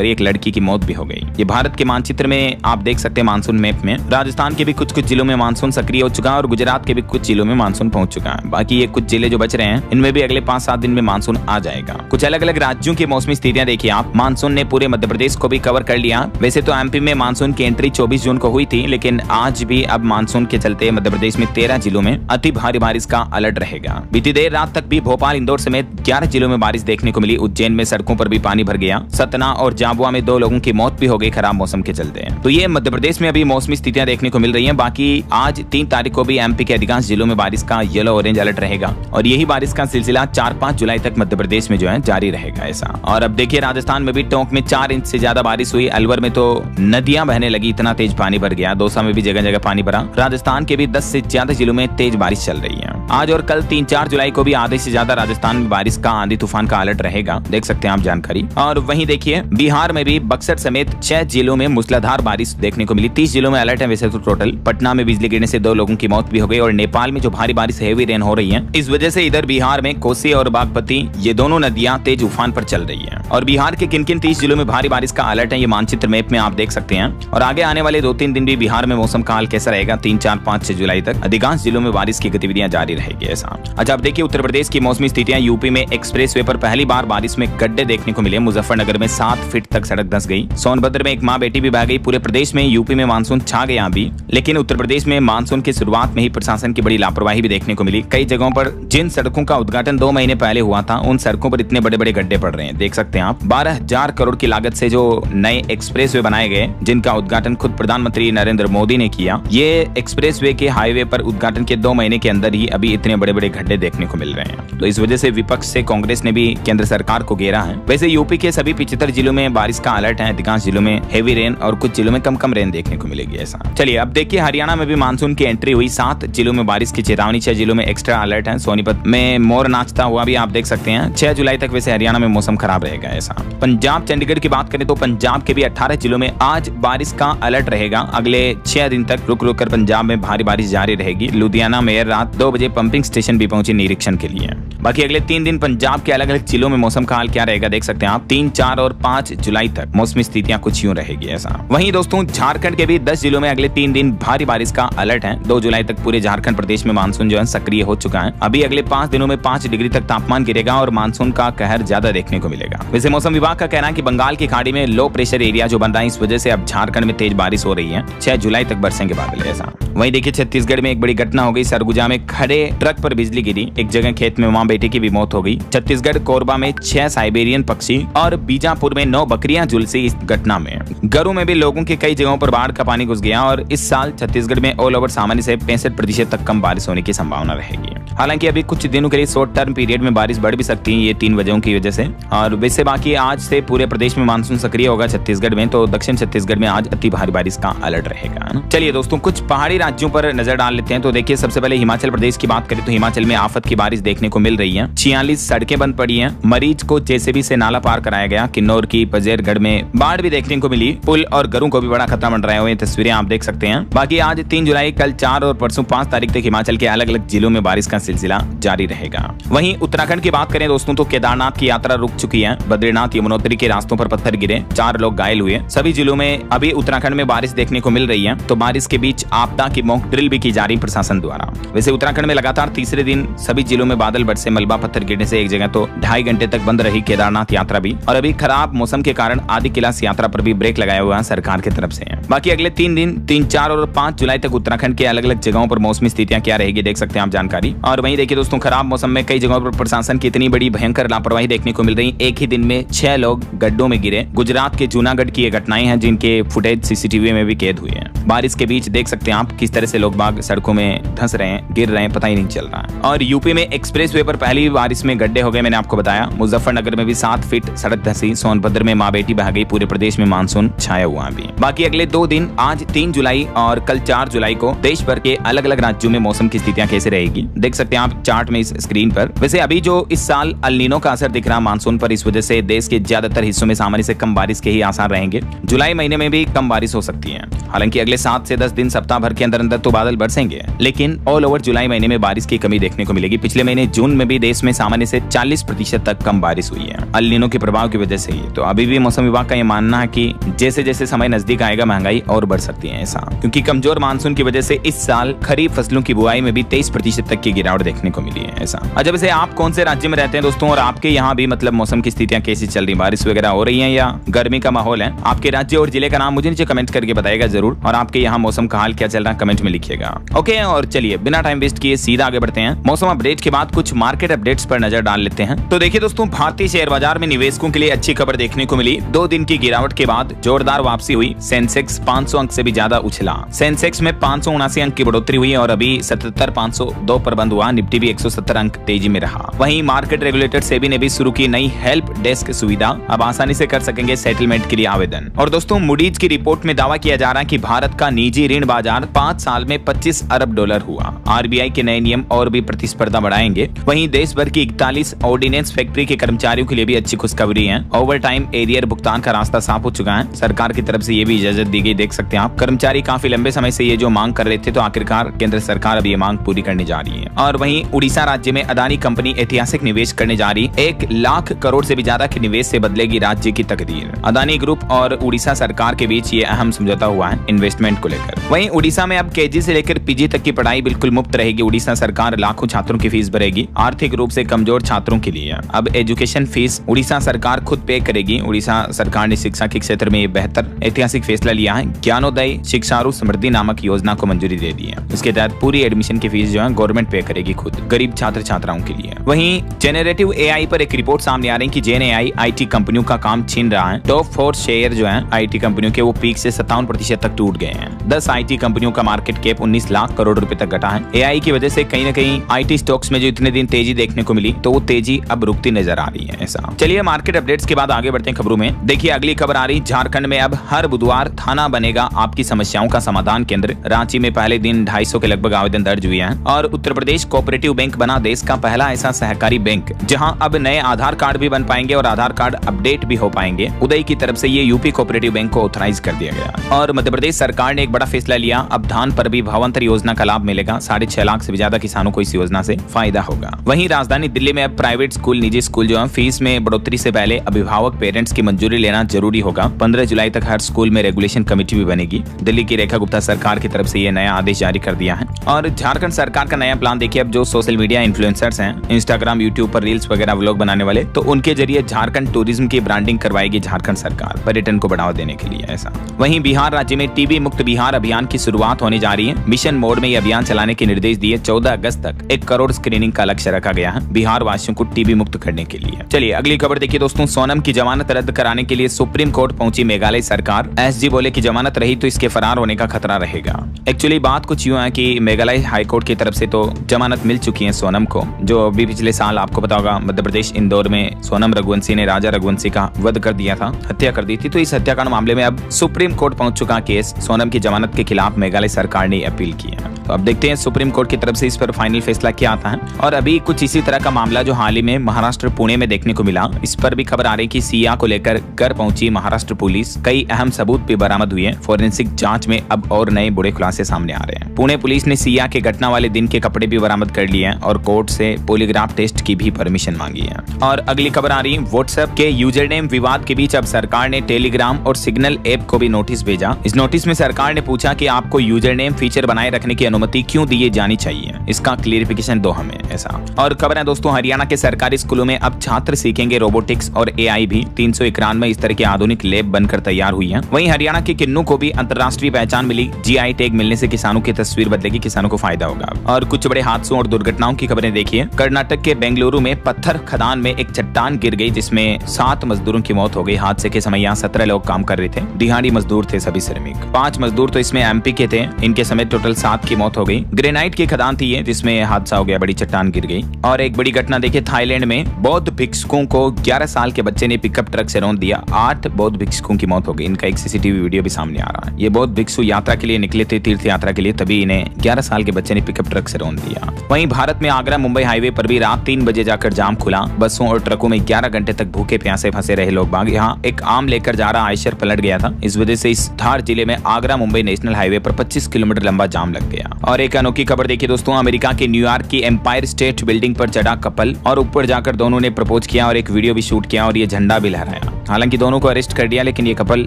एक लड़की की मौत भी हो गई। ये भारत के मानचित्र में आप देख सकते हैं मानसून मैप में। राजस्थान के भी कुछ जिलों में मानसून सक्रिय हो चुका है और गुजरात के भी कुछ जिलों में मानसून पहुंच चुका है। बाकी ये कुछ जिले जो बच रहे हैं, इनमें भी अगले 5-7 दिन में मानसून आ जाएगा। कुछ अलग अलग राज्यों की मौसमी स्थितियां देखिए आप। मानसून ने पूरे मध्य प्रदेश को भी कवर कर लिया। वैसे तो एमपी में मानसून की एंट्री 24 जून को हुई थी, लेकिन आज भी अब मानसून के चलते मध्य प्रदेश में 13 जिलों में अति भारी बारिश का अलर्ट रहेगा। बीती देर रात तक भी भोपाल, इंदौर समेत 11 जिलों में बारिश देखने को मिली। उज्जैन में सड़कों पर भी पानी भर गया। सतना और झाबुआ में 2 लोगों की मौत भी हो गई खराब मौसम के चलते। तो ये मध्य प्रदेश में अभी मौसमी स्थितियां देखने को मिल रही हैं। बाकी आज 3 तारीख को भी एमपी के अधिकांश जिलों में बारिश का येलो ऑरेंज अलर्ट रहेगा और यही बारिश का सिलसिला 4-5 जुलाई तक मध्य प्रदेश में जो है जारी रहेगा ऐसा। और अब देखिए राजस्थान में भी टोंक में 4 इंच से ज्यादा बारिश हुई। अलवर में तो नदियां बहने लगी, इतना तेज पानी भर गया। दौसा में भी जगह जगह पानी भरा। राजस्थान के भी 10 से ज्यादा जिलों में तेज बारिश चल रही है। आज और कल 3-4 जुलाई को भी आधे से ज्यादा राजस्थान में बारिश का, आंधी तूफान का अलर्ट रहेगा। देख सकते हैं आप जानकारी। और वहीं देखिए बिहार में भी बक्सर समेत 6 जिलों में मूसलाधार बारिश देखने को मिली। 30 जिलों में अलर्ट है वैसे तो टोटल। पटना में बिजली गिरने से 2 लोगों की मौत भी हो गई। और नेपाल में जो भारी बारिश, हेवी रेन हो रही है, इस वजह से इधर बिहार में कोसी और बागमती, ये दोनों नदियां तेज उफान पर चल रही है। और बिहार के किन किन 30 जिलों में भारी बारिश का अलर्ट है, ये मानचित्र मैप में आप देख सकते हैं। और आगे आने वाले 2-3 दिन भी बिहार में मौसम का हाल कैसा रहेगा, 3-4-5-6 जुलाई तक अधिकांश जिलों में बारिश की गतिविधियां जारी रहेगी ऐसा। अच्छा, अब देखिए उत्तर प्रदेश की मौसमी स्थितियां। यूपी में एक्सप्रेस वे पर पहली बार बारिश में गड्ढे देखने को मिले। मुजफ्फरनगर में 7 फीट तक सड़क धंस गई। सोनभद्र में एक मां बेटी भी बह गई। पूरे प्रदेश में, यूपी में मानसून छा गया अभी, लेकिन उत्तर प्रदेश में मानसून की शुरुआत में ही प्रशासन की बड़ी लापरवाही भी देखने को मिली। कई जगहों पर जिन सड़कों का उद्घाटन 2 महीने पहले हुआ था, उन सड़कों पर इतने बड़े बड़े गड्ढे पड़ रहे हैं। देख सकते हैं आप। 12,000 करोड़ की लागत से जो नए एक्सप्रेस वे बनाए गए, जिनका उद्घाटन खुद प्रधानमंत्री नरेंद्र मोदी ने किया, ये एक्सप्रेस वे के हाईवे पर उद्घाटन के 2 महीने के अंदर ही अभी इतने बड़े बड़े गड्ढे देखने को मिल रहे हैं। तो इस वजह से विपक्ष से कांग्रेस ने भी केंद्र सरकार को घेरा है। वैसे यूपी के सभी 75 जिलों में बारिश का अलर्ट है। अधिकांश जिलों में हेवी रेन और कुछ जिलों में कम रेन देखने को मिलेगी ऐसा। चलिए अब देखिए हरियाणा में भी मानसून की एंट्री हुई। 7 जिलों में बारिश की चेतावनी, 6 जिलों में एक्स्ट्रा अलर्ट है। सोनीपत में मोर नाचता हुआ भी आप देख सकते हैं। 6 जुलाई तक वैसे हरियाणा में मौसम खराब रहेगा ऐसा। पंजाब, चंडीगढ़ की बात करें तो पंजाब के भी 18 जिलों में आज बारिश का अलर्ट रहेगा। अगले 6 दिन तक रुक रुक कर पंजाब में भारी बारिश जारी रहेगी। लुधियाना में रात 2 बजे पंपिंग स्टेशन भी पहुंची निरीक्षण के लिए। बाकी अगले 3 दिन पंजाब के अलग अलग जिलों में मौसम का हाल क्या रहेगा देख सकते हैं आप। 3, 4 और 5 जुलाई तक मौसमी स्थितियां कुछ यूं रहेगी ऐसा। वहीं दोस्तों झारखंड के भी 10 जिलों में अगले 3 दिन भारी बारिश का अलर्ट है। 2 जुलाई तक पूरे झारखंड प्रदेश में मानसून जो है सक्रिय हो चुका है। अभी अगले 5 दिनों में 5 डिग्री तक तापमान गिरेगा और मानसून का कहर ज्यादा देखने को मिलेगा। वैसे मौसम विभाग का कहना है कि बंगाल की खाड़ी में लो प्रेशर एरिया जो बन रहा है, इस वजह से अब झारखंड में तेज बारिश हो रही है। 6 जुलाई तक बरसेंगे बादल ऐसा। वहीं देखिए छत्तीसगढ़ में एक बड़ी घटना हो गई। सरगुजा में खड़े ट्रक पर बिजली गिरी। एक जगह खेत में मां बेटे की भी मौत हो गई। छत्तीसगढ़ कोरबा में 6 साइबेरियन पक्षी और बीजापुर में 9 बकरियां झुलसी इस घटना में। घरों में भी लोगों के कई जगहों पर बाढ़ का पानी घुस गया और इस साल छत्तीसगढ़ में ऑल ओवर सामान्य से 65% तक कम बारिश होने की संभावना रहेगी। हालांकि अभी कुछ दिनों के लिए शॉर्ट टर्म पीरियड में बारिश बढ़ भी सकती है, ये 3 वजहों की वजह से। और वैसे बाकी आज से पूरे प्रदेश में मानसून सक्रिय होगा। छत्तीसगढ़ में तो दक्षिण छत्तीसगढ़ में आज अति भारी बारिश का अलर्ट रहेगा। चलिए दोस्तों कुछ पहाड़ी राज्यों पर नजर डाल लेते हैं। तो देखिए सबसे पहले हिमाचल प्रदेश की बात करें तो हिमाचल में आफत की बारिश देखने को मिल रही है। 46 सड़कें बंद पड़ी हैं। मरीज को जेसीबी से नाला पार कराया गया। किन्नौर की पजेरगढ़ में बाढ़ भी देखने को मिली। पुल और घरों को भी बड़ा खतरा मंडराए हुए तस्वीरें आप देख सकते हैं। बाकी आज 3 जुलाई, कल 4 और परसों 5 तारीख तक हिमाचल के अलग अलग जिलों में बारिश का सिलसिला जारी रहेगा। वहीं उत्तराखंड की बात करें दोस्तों तो केदारनाथ की यात्रा रुक चुकी है। बद्रीनाथ, यमुनोत्री के रास्तों पर पत्थर गिरे, 4 लोग घायल हुए। सभी जिलों में अभी उत्तराखंड में बारिश देखने को मिल रही है। तो बारिश के बीच आपदा की मॉक ड्रिल भी की जा रही प्रशासन द्वारा। वैसे उत्तराखंड में लगातार तीसरे दिन सभी जिलों में बादल बरसे। मलबा पत्थर गिरने से एक जगह तो 2.5 घंटे तक बंद रही केदारनाथ यात्रा भी। और अभी खराब मौसम के कारण आदि कैलाश यात्रा पर भी ब्रेक लगाया हुआ है सरकार की तरफ से। बाकी अगले 3 दिन 3, 4 और 5 जुलाई तक उत्तराखंड के अलग अलग जगहों पर मौसमी स्थितियां क्या रहेगी देख सकते हैं आप जानकारी। और वहीं देखिए दोस्तों खराब मौसम में कई जगहों पर प्रशासन की इतनी बड़ी भयंकर लापरवाही देखने को मिल रही। एक ही दिन में 6 लोग गड्ढों में गिरे। गुजरात के जूनागढ़ की ये घटनाएं हैं जिनके फुटेज सीसीटीवी में भी कैद हुए हैं। बारिश के बीच देख सकते हैं आप किस तरह से लोग बाग सड़कों में धंस रहे हैं, गिर रहे हैं, पता ही नहीं चल रहा है। और यूपी में एक्सप्रेस वे पर पहली बारिश में गड्ढे हो गए, मैंने आपको बताया। मुजफ्फरनगर में भी 7 फीट सड़क धंसी। सोनभद्र में माँ बेटी बह गई। पूरे प्रदेश में मानसून छाया हुआ अभी। बाकी अगले 2 दिन, आज 3 जुलाई और कल 4 जुलाई को देश भर के अलग अलग राज्यों में मौसम की स्थितियां कैसे रहेगी देख सकते हैं आप चार्ट में इस स्क्रीन पर। वैसे अभी जो इस साल अल नीनो का असर दिख रहा मानसून पर, इस वजह से देश के ज्यादातर हिस्सों में सामान्य से कम बारिश के ही आसार रहेंगे। जुलाई महीने में भी कम बारिश हो सकती है। हालांकि अगले 7 से 10 दिन सप्ताह भर के अंदर अंदर तो बादल बरसेंगे, लेकिन ऑल ओवर जुलाई महीने में बारिश की कमी देखने को मिलेगी। पिछले महीने जून में भी देश में सामान्य से 40% तक कम बारिश हुई है अल नीनो के प्रभाव की वजह से ही। तो अभी भी मौसम विभाग का यह मानना है कि जैसे जैसे समय नजदीक आएगा महंगाई और बढ़ सकती है ऐसा, क्योंकि कमजोर मानसून की वजह से इस साल खरीफ फसलों की बुआई में भी 23% तक की गिरावट देखने को मिली है ऐसा। अच्छा, वैसे आप कौन से राज्य में रहते हैं दोस्तों, और आपके यहाँ भी मतलब मौसम की स्थितियां कैसी चल रही, बारिश वगैरह हो रही है या गर्मी का माहौल है? आपके राज्य और जिले का नाम मुझे नीचे कमेंट करके बताइएगा जरूर, और आपके यहाँ मौसम का हाल क्या चल रहा है कमेंट में लिखिएगा। ओके, और चलिए बिना टाइम वेस्ट किए सीधा आगे बढ़ते हैं। मौसम अपडेट के बाद कुछ मार्केट अपडेट्स पर नजर डाल लेते हैं। तो देखिए दोस्तों, भारतीय शेयर बाजार में निवेशकों के लिए अच्छी खबर देखने को मिली। 2 दिन की गिरावट के बाद जोरदार वापसी हुई। सेंसेक्स 500 अंक से भी ज्यादा उछला। सेंसेक्स में 579 अंक की बढ़ोतरी हुई और अभी 77,502 पर बंद हुआ। निफ्टी भी 170 अंक तेजी में रहा। वहीं मार्केट रेगुलेटर सेबी ने भी शुरू की नई हेल्प डेस्क सुविधा। अब आसानी से कर सकेंगे सेटलमेंट के लिए आवेदन। और दोस्तों, मूडीज की रिपोर्ट में दावा किया जा रहा है कि भारत का निजी ऋण बाजार 5 साल में $25 अरब हुआ। आरबीआई के नए नियम और भी प्रतिस्पर्धा बढ़ाएंगे। वहीं देश भर की 41 ऑर्डिनेंस फैक्ट्री के कर्मचारियों के लिए भी अच्छी खुशखबरी है। ओवर टाइम एरियर भुगतान का रास्ता साफ हो चुका है। सरकार की तरफ से ये भी इजाजत दी गई, देख सकते हैं आप। कर्मचारी काफी लंबे समय से ये जो मांग कर रहे थे, तो आखिरकार केंद्र सरकार अब ये मांग पूरी करने जा रही है। और वहीं उड़ीसा राज्य में अदानी कंपनी ऐतिहासिक निवेश करने जा रही। 1 लाख करोड़ से भी ज्यादा के निवेश से बदलेगी राज्य की तकदीर। अदानी ग्रुप और उड़ीसा सरकार के बीच ये अहम समझौता हुआ है इन्वेस्टमेंट को लेकर। वहीं उड़ीसा में अब केजी से लेकर पीजी तक की पढ़ाई बिल्कुल मुफ्त रहेगी। उड़ीसा सरकार लाखों छात्रों की फीस भरेगी। आर्थिक रूप से कमजोर छात्रों के लिए अब एजुकेशन फीस उड़ीसा सरकार खुद पे करेगी। उड़ीसा सरकार ने शिक्षा के क्षेत्र में बेहतर ऐतिहासिक फैसला लिया है। ज्ञानोदय शिक्षारू समृद्धि नामक योजना को मंजूरी दे दी है। इसके तहत पूरी एडमिशन की फीस जो है गवर्नमेंट पे करेगी खुद, गरीब छात्र छात्राओं के लिए। वहीं जेनरेटिव एआई पर एक रिपोर्ट सामने आ रही है कि जेन एआई आईटी कंपनियों का काम छीन रहा है। टॉप 4 शेयर जो है आईटी कंपनियों के, वो पीक से 57% तक टूट गए हैं। 10 आईटी कंपनियों का मार्केट कैप 19 लाख करोड़ रुपए तक घटा है। एआई की वजह से कहीं न कहीं आईटी स्टॉक्स में जो इतने दिन तेजी देखने को मिली, तो वो तेजी अब रुकती नजर आ रही है ऐसा। चलिए मार्केट अपडेट्स के बाद आगे बढ़ते हैं खबरों में। देखिए अगली खबर आ रही, झारखंड में अब हर बुधवार थाना बनेगा आपकी समस्याओं का समाधान केंद्र। रांची में पहले दिन 250 के लगभग आवेदन दर्ज हुए हैं। और उत्तर प्रदेश कोऑपरेटिव बैंक बना देश का पहला ऐसा सहकारी बैंक जहां अब नए आधार कार्ड भी बन पाएंगे और आधार कार्ड अपडेट भी हो पाएंगे। उदय की तरफ से ये यूपी कोऑपरेटिव बैंक को ऑथराइज कर दिया गया। और मध्य प्रदेश सरकार ने एक बड़ा फैसला लिया, अब धान पर भी भावांतर योजना का लाभ मिलेगा। 6.5 लाख से भी ज्यादा किसानों को इस योजना से फायदा होगा। वहीं राजधानी दिल्ली में अब प्राइवेट स्कूल, निजी स्कूल जो है फीस में बढ़ोतरी से पहले अभिभावक पेरेंट्स की मंजूरी लेना जरूरी होगा। 15 जुलाई तक हर स्कूल में रेगुलेशन कमेटी भी बनेगी। दिल्ली की रेखा गुप्ता सरकार की तरफ से ये नया आदेश जारी कर दिया है। और झारखंड सरकार का नया प्लान देखिए, अब जो सोशल मीडिया इन्फ्लुएंसर्स हैं, इंस्टाग्राम यूट्यूब पर रील्स वगैरह व्लॉग बनाने वाले, तो उनके जरिए झारखंड टूरिज्म की ब्रांडिंग करवाएगी झारखंड सरकार, पर्यटन को बढ़ावा देने के लिए ऐसा। वहीं बिहार राज्य में टीबी मुक्त बिहार अभियान की शुरुआत होने जा रही है। मिशन मोड में यह अभियान चलाने के निर्देश दिए। 14 अगस्त तक 1 करोड़ स्क्रीनिंग का लक्ष्य रखा गया है बिहार वासियों को टीबी मुक्त करने के लिए। चलिए अगली खबर देखिए दोस्तों, सोनम की जमानत रद्द कराने के लिए सुप्रीम कोर्ट पहुंची मेघालय सरकार। एसजी बोले कि जमानत रही तो इसके फरार होने का खतरा रहेगा। एक्चुअली बात कुछ यूं है कि मेघालय हाईकोर्ट की तरफ से तो जमानत मिल चुकी है सोनम को, जो अभी पिछले साल आपको पता होगा मध्य प्रदेश इंदौर में सोनम रघुवंशी ने राजा रघुवंशी का वध कर दिया था, हत्या कर दी थी। तो इस हत्याकांड मामले में अब सुप्रीम कोर्ट पहुंच चुका केस। सोनम की जमानत के खिलाफ मेघालय सरकार ने अपील की है। तो अब देखते हैं सुप्रीम कोर्ट की तरफ से इस पर फाइनल फैसला क्या आता है। और अभी कुछ इसी तरह का मामला जो हाल ही में महाराष्ट्र पुणे में देखने को मिला, इस पर भी खबर आ रही कि सिया को लेकर घर पहुंची महाराष्ट्र पुलिस। कई अहम सबूत भी बरामद हुए। फोरेंसिक जांच में अब और नए बड़े खुलासे सामने आ रहे हैं। पुणे पुलिस ने सिया के घटना वाले दिन के कपड़े भी बरामद कर लिए हैं और कोर्ट से पॉलीग्राफ टेस्ट की भी परमिशन मांगी है। और अगली खबर आ रही है, व्हाट्सएप के यूजरनेम विवाद के बीच अब सरकार ने टेलीग्राम और सिग्नल ऐप को भी नोटिस भेजा। इस नोटिस में सरकार ने पूछा कि आपको यूजरनेम फीचर बनाए रखने की अनुमति क्यों दी जानी चाहिए, इसका क्लियरिफिकेशन दो हमें ऐसा। और खबर है दोस्तों, हरियाणा के सरकारी स्कूलों में अब छात्र सीखेंगे रोबोटिक्स और एआई भी। 391 इस तरह की आधुनिक लैब बनकर तैयार हुई है। वहीं हरियाणा के किन्नू को भी अंतर्राष्ट्रीय पहचान मिली। जीआई टैग मिलने से किसानों की तस्वीर बदलेगी, किसानों को फायदा होगा। और कुछ बड़े हादसों और दुर्घटनाओं की खबरें देखिए। कर्नाटक के बेंगलुरु में पत्थर खदान में एक चट्टान गिर गई, जिसमें 7 मजदूरों की मौत हो गई। हादसे के समय यहाँ 17 लोग काम कर रहे थे। दिहाड़ी मजदूर थे सभी श्रमिक। 5 मजदूर मजदूर तो इसमें एमपी के थे। इनके समेत टोटल 7 की मौत हो गई। ग्रेनाइट की खदान थी ये, जिसमें हादसा हो गया, बड़ी चट्टान गिर गई। और एक बड़ी घटना देखिए, थाईलैंड में बौद्ध भिक्षुकों को 11 साल के बच्चे ने पिकअप ट्रक से रौंद दिया। 8 बौद्ध भिक्षुकों की मौत हो गई। इनका एक सीसीटीवी वीडियो भी सामने आ रहा है। ये बौद्ध भिक्षु यात्रा के लिए निकले थे, तीर्थ यात्रा के लिए, तभी इन्हें 11 साल के बच्चे ने पिकअप ट्रक से रौंद दिया। वहीं भारत में आगरा मुंबई हाईवे पर भी रात 3 बजे जाकर जाम खुला। बसों और ट्रकों में 11 घंटे तक भूखे प्यासे फंसे रहे लोग बाग। यहाँ एक आम लेकर जा रहा आयशर पलट गया था। इस वजह से इस धार जिले में आगरा मुंबई नेशनल हाईवे पर 25 किलोमीटर लंबा जाम लग गया। और एक अनोखी खबर देखिए दोस्तों, अमेरिका के न्यूयॉर्क की एम्पायर स्टेट बिल्डिंग पर चढ़ा कपल और ऊपर जाकर दोनों ने प्रपोज किया और एक वीडियो भी शूट किया और ये झंडा भी लहराया। हालांकि दोनों को अरेस्ट कर दिया, लेकिन ये कपल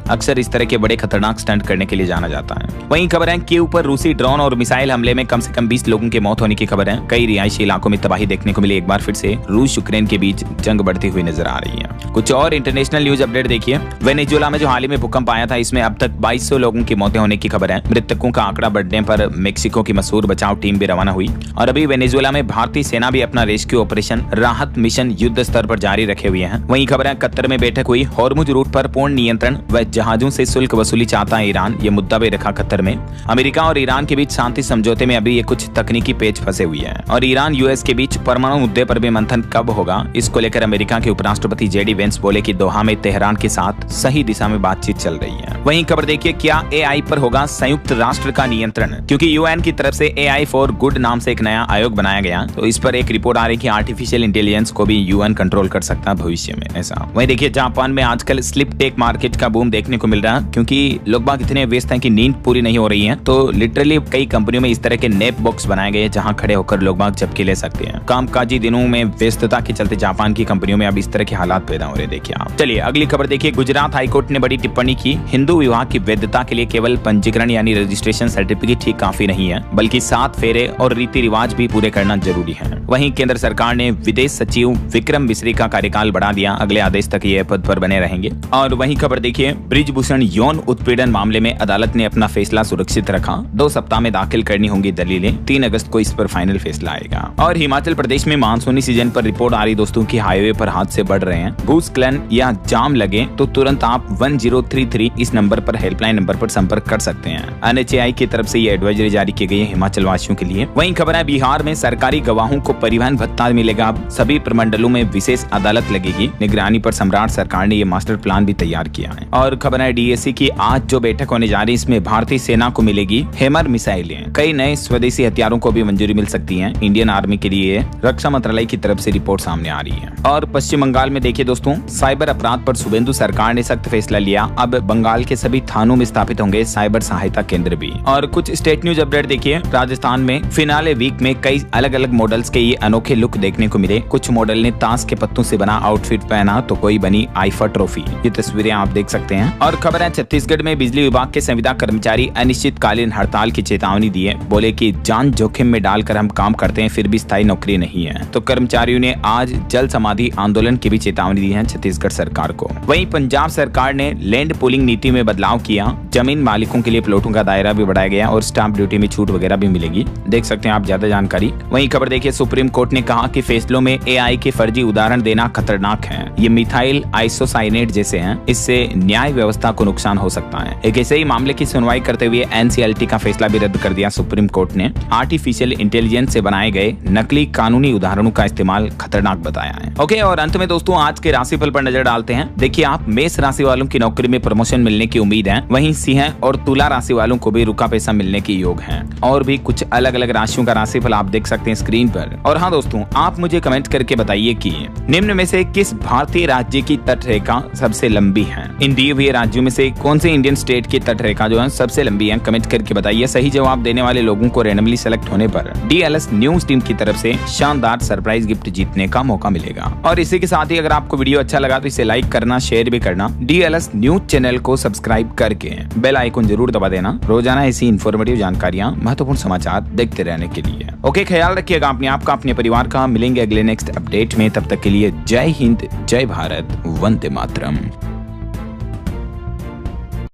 अक्सर इस तरह के बड़े खतरनाक स्टंट करने के लिए जाना जाता है। वहीं खबर है कीव पर रूसी ड्रोन और मिसाइल हमले में कम से कम 20 लोगों की मौत होने की खबर है। कई रिहायशी इलाकों में तबाही देखने को मिली। एक बार फिर से रूस यूक्रेन के बीच जंग बढ़ती हुई नजर आ रही है। कुछ और इंटरनेशनल न्यूज अपडेट देखिए, वेनेजुएला में जो हाल ही में भूकंप आया था, इसमें अब तक 2200 लोगों की मौतें होने की खबर है। मृतकों का आंकड़ा बढ़ने पर मेक्सिको की मशहूर बचाव टीम भी रवाना हुई। और अभी वेनेजुएला में भारतीय सेना भी अपना रेस्क्यू ऑपरेशन राहत मिशन युद्ध स्तर पर जारी रखे हुए हैं। वहीं खबर है कतर में बैठक हुई। हॉर्मुज रूट पर पूर्ण नियंत्रण व जहाजों से शुल्क वसूली चाहता है ईरान, ये मुद्दा भी रखा कतर में। अमेरिका और ईरान के बीच शांति समझौते में अभी ये कुछ तकनीकी पेच फंसे हुए हैं। और ईरान यूएस के बीच परमाणु मुद्दे पर भी मंथन कब होगा, इसको लेकर अमेरिका के उपराष्ट्रपति जेडी वेंस बोले कि दोहा में तेहरान के साथ सही दिशा में बातचीत चल रही है। वहीं खबर देखिए, क्या एआई पर होगा संयुक्त राष्ट्र का नियंत्रण, क्योंकि यूएन की तरफ से AI फॉर गुड नाम से एक नया आयोग बनाया गया। तो इस पर एक रिपोर्ट आ रही है कि आर्टिफिशियल इंटेलिजेंस को भी यूएन कंट्रोल कर सकता है भविष्य में, ऐसा। वहीं देखिए, जापान में आजकल स्लिप टेक मार्केट का बूम देखने को मिल रहा है, क्योंकि लोग बाग इतने व्यस्त हैं कि नींद पूरी नहीं हो रही है। तो लिटरली कई कंपनियों में इस तरह के नैप बॉक्स बनाए गए हैं, जहां खड़े होकर लोग बाग झपकी ले सकते हैं। कामकाजी दिनों में व्यस्तता के चलते जापान की कंपनियों में अब इस तरह के हालात पैदा हो रहे हैं। देखिए आप, चलिए अगली खबर देखिए। गुजरात हाईकोर्ट ने बड़ी टिप्पणी की। हिंदू विवाह की वैधता के लिए केवल पंजीकरण यानी रजिस्ट्रेशन सर्टिफिकेट ही काफी नहीं है, बल्कि 7 फेरे और रीति रिवाज भी पूरे करना जरूरी है। वहीं केंद्र सरकार ने विदेश सचिव विक्रम मिश्री का कार्यकाल बढ़ा दिया। अगले आदेश तक ये पद पर बने रहेंगे। और वहीं खबर देखिए, ब्रिजभूषण यौन उत्पीड़न मामले में अदालत ने अपना फैसला सुरक्षित रखा। 2 सप्ताह में दाखिल करनी होंगी दलीलें। 3 अगस्त को इस पर फाइनल फैसला आएगा। और हिमाचल प्रदेश में मानसूनी सीजन पर रिपोर्ट आ रही दोस्तों की हाईवे पर हादसे बढ़ रहे हैं। भूस्खलन या जाम लगे तो तुरंत आप 1033 इस नंबर पर, हेल्पलाइन नंबर पर संपर्क कर सकते हैं। NHAI की तरफ से ये एडवाइजरी जारी की गई है हिमाचल वासियों के लिए। वहीं खबर है, बिहार में सरकारी गवाहों को परिवहन भत्ता मिलेगा। सभी प्रमंडलों में विशेष अदालत लगेगी। निगरानी पर सम्राट सरकार ने ये मास्टर प्लान भी तैयार किया है। और खबर है, DSC की आज जो बैठक होने जा रही है, इसमें भारतीय सेना को मिलेगी हैमर मिसाइलें। कई नए स्वदेशी हथियारों को भी मंजूरी मिल सकती है इंडियन आर्मी के लिए, रक्षा मंत्रालय की तरफ से रिपोर्ट सामने आ रही है। और पश्चिम बंगाल में देखिए दोस्तों, साइबर अपराध पर शुभेंदु सरकार ने सख्त फैसला लिया। अब बंगाल के सभी थानों में स्थापित होंगे साइबर सहायता केंद्र भी। और कुछ स्टेट न्यूज अपडेट देखिए, राजस्थान में फिनाले वीक में कई अलग अलग मॉडल्स के ये अनोखे लुक देखने को मिले। कुछ मॉडल ने ताश के पत्तों से बना आउटफिट पहना, तो कोई बनी आईफा ट्रॉफी। ये तस्वीरें आप देख सकते हैं। और खबर है, छत्तीसगढ़ में बिजली विभाग के संविदा कर्मचारी अनिश्चितकालीन हड़ताल की चेतावनी दी है। बोले कि जान जोखिम में डालकर हम काम करते हैं, फिर भी स्थायी नौकरी नहीं है। तो कर्मचारियों ने आज जल समाधि आंदोलन की भी चेतावनी दी है छत्तीसगढ़ सरकार को। वहीं पंजाब सरकार ने लैंड पूलिंग नीति में बदलाव किया। जमीन मालिकों के लिए प्लॉटों का दायरा भी बढ़ाया गया और स्टाम्प ड्यूटी में छूट वगैरह भी मिलेगी। देख सकते हैं आप ज्यादा जानकारी। वहीं खबर देखिए, सुप्रीम कोर्ट ने कहा कि फैसलों में AI के फर्जी उदाहरण देना खतरनाक है। ये मिथाइल आइसोसाइनेट जैसे हैं, इससे न्याय व्यवस्था को नुकसान हो सकता है। एक ऐसे ही मामले की सुनवाई करते हुए NCLT का फैसला भी रद्द कर दिया सुप्रीम कोर्ट ने। आर्टिफिशियल इंटेलिजेंस से बनाए गए नकली कानूनी उदाहरणों का इस्तेमाल खतरनाक बताया है। ओके, और अंत में दोस्तों आज के राशिफल पर नजर डालते हैं। देखिए आप, मेष राशि वालों की नौकरी में प्रमोशन मिलने की उम्मीद है। वहीं सिंह और तुला राशि वालों को भी रुका पैसा मिलने की योग है। और भी कुछ अलग अलग राशियों का राशिफल आप देख सकते हैं स्क्रीन पर। और हाँ दोस्तों, आप मुझे कमेंट करके बताइए कि निम्न में से किस भारतीय राज्य की तटरेखा सबसे लंबी है। इन दिए हुए राज्यों में से कौन से इंडियन स्टेट की तटरेखा जो है सबसे लंबी है, कमेंट करके बताइए। सही जवाब देने वाले लोगों को रैंडमली सेलेक्ट होने पर DLS न्यूज टीम की तरफ से शानदार सरप्राइज गिफ्ट जीतने का मौका मिलेगा। और इसी के साथ ही अगर आपको वीडियो अच्छा लगा तो इसे लाइक करना, शेयर भी करना। DLS न्यूज चैनल को सब्सक्राइब करके बेल आइकन जरूर दबा देना, रोजाना ऐसी इन्फॉर्मेटिव जानकारियां, महत्वपूर्ण समाचार देखते रहने के लिए। ओके, ख्याल रखिएगा अपने आप का, अपने परिवार का। मिलेंगे अगले नेक्स्ट अपडेट में, तब तक के लिए जय हिंद, जय भारत, वंदे मातरम।